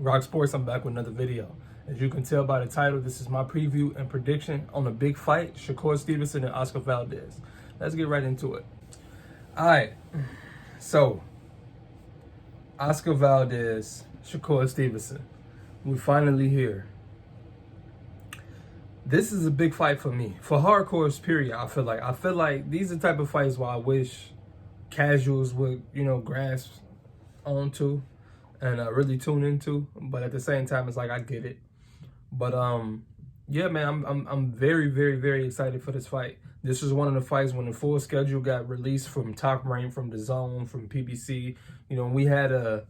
RocSports, I'm back with another video. As you can tell by the title, this is my preview and prediction on a big fight, Shakur Stevenson and Oscar Valdez. Let's get right into it. All right, so Oscar Valdez, Shakur Stevenson. We finally here. This is a big fight for me. For hardcores, period, I feel like these are the type of fights where I wish casuals would, grasp onto and really tune into. But at the same time, it's like I get it. But yeah, man, I'm very, very, very excited for this fight. This was one of the fights when the full schedule got released from Top Rank, from DAZN, from PBC. We had a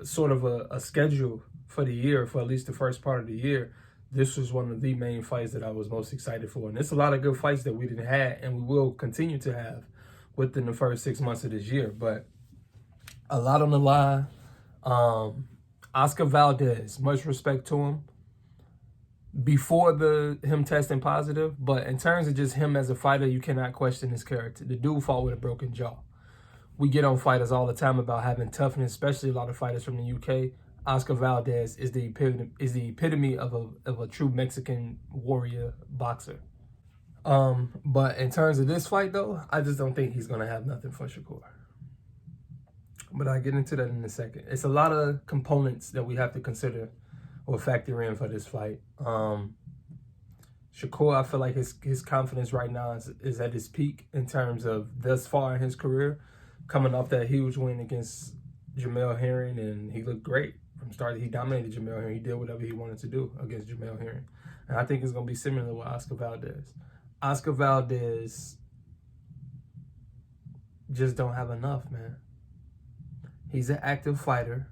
sort of a schedule for the year, for at least the first part of the year. This was one of the main fights that I was most excited for. And there's a lot of good fights that we didn't have and we will continue to have within the first 6 months of this year. But a lot on the line. Oscar Valdez, much respect to him. Before him testing positive, but in terms of just him as a fighter, you cannot question his character. The dude fought with a broken jaw. We get on fighters all the time about having toughness, especially a lot of fighters from the UK. Oscar Valdez is the epitome of a true Mexican warrior boxer. But in terms of this fight, though, I just don't think he's gonna have nothing for Shakur. But I'll get into that in a second. It's a lot of components that we have to consider or factor in for this fight. Shakur, I feel like his confidence right now is at his peak in terms of thus far in his career, coming off that huge win against Jamel Herring, and he looked great from start. He dominated Jamel Herring. He did whatever he wanted to do against Jamel Herring. And I think it's going to be similar with Oscar Valdez. Oscar Valdez just don't have enough, man. He's an active fighter,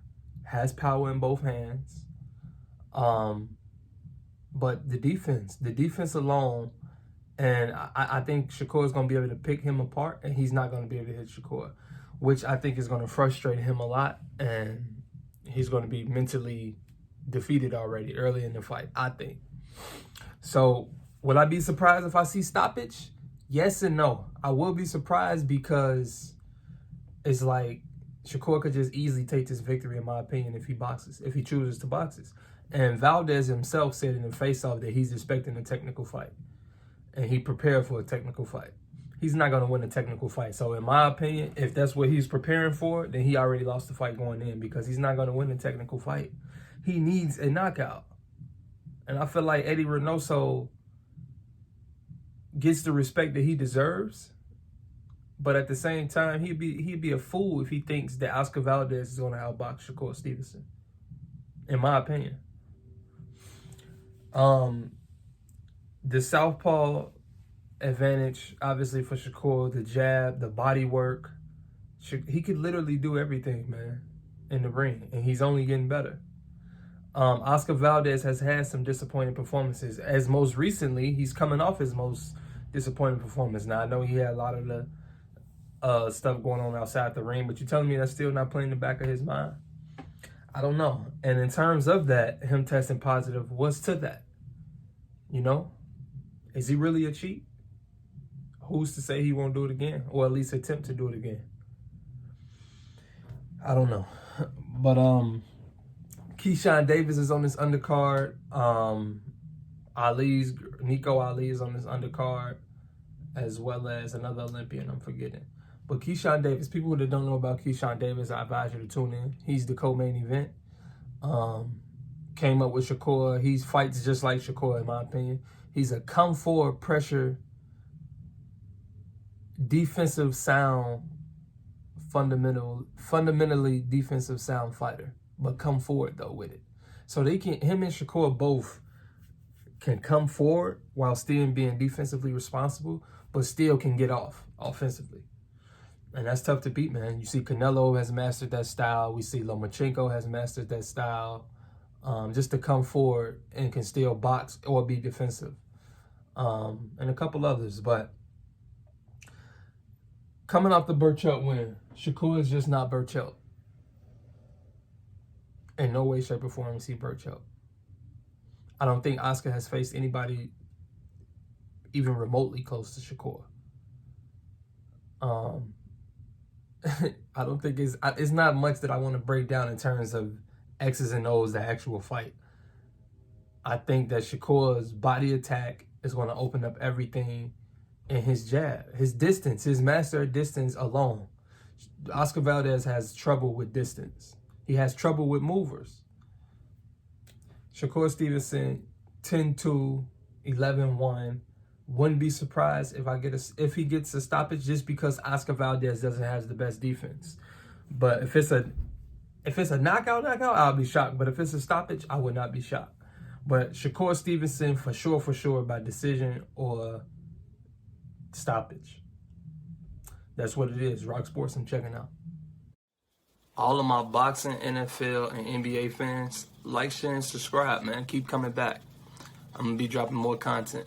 has power in both hands. But the defense alone, and I think Shakur is going to be able to pick him apart, and he's not going to be able to hit Shakur, which I think is going to frustrate him a lot, and he's going to be mentally defeated already early in the fight, I think. So, will I be surprised if I see stoppage? Yes and no. I will be surprised because it's like Shakur could just easily take this victory, in my opinion, if he chooses to boxes. And Valdez himself said in the face-off that he's expecting a technical fight. And he prepared for a technical fight. He's not going to win a technical fight. So in my opinion, if that's what he's preparing for, then he already lost the fight going in because he's not going to win a technical fight. He needs a knockout. And I feel like Eddie Reynoso gets the respect that he deserves. But at the same time, he'd be a fool if he thinks that Oscar Valdez is going to outbox Shakur Stevenson, in my opinion. The southpaw advantage, obviously, for Shakur, the jab, the body work. He could literally do everything, man, in the ring, and he's only getting better. Oscar Valdez has had some disappointing performances. As most recently, he's coming off his most disappointing performance. Now, I know he had a lot of the stuff going on outside the ring, but you're telling me that's still not playing in the back of his mind? I don't know. And in terms of that, him testing positive, what's to that? Is he really a cheat? Who's to say he won't do it again, or at least attempt to do it again? I don't know. But Keyshawn Davis is on this undercard. Nico Ali is on this undercard, as well as another Olympian I'm forgetting. But Keyshawn Davis, people that don't know about Keyshawn Davis, I advise you to tune in. He's the co-main event. Came up with Shakur. He fights just like Shakur, in my opinion. He's a come forward pressure, defensive sound, fundamentally defensive sound fighter. But come forward though with it. So him and Shakur both can come forward while still being defensively responsible, but still can get off offensively. And that's tough to beat, man. You see Canelo has mastered that style. We see Lomachenko has mastered that style. Just to come forward and can still box or be defensive. And a couple others. But coming off the Burchelt win, Shakur is just not Burchelt. In no way, shape, or form is he Burchelt. I don't think Oscar has faced anybody even remotely close to Shakur. I don't think it's not much that I want to break down in terms of X's and O's the actual fight. I think that Shakur's body attack is going to open up everything in his jab, his distance, his master of distance alone. Oscar Valdez has trouble with distance. He has trouble with movers. Shakur Stevenson, 10-2, 11-1. Wouldn't be surprised if he gets a stoppage, just because Oscar Valdez doesn't have the best defense. But if it's a knockout, I'll be shocked. But if it's a stoppage, I would not be shocked. But Shakur Stevenson, for sure, by decision or stoppage. That's what it is. RocSports, I'm checking out. All of my boxing, NFL, and NBA fans, like, share, and subscribe, man. Keep coming back. I'm going to be dropping more content.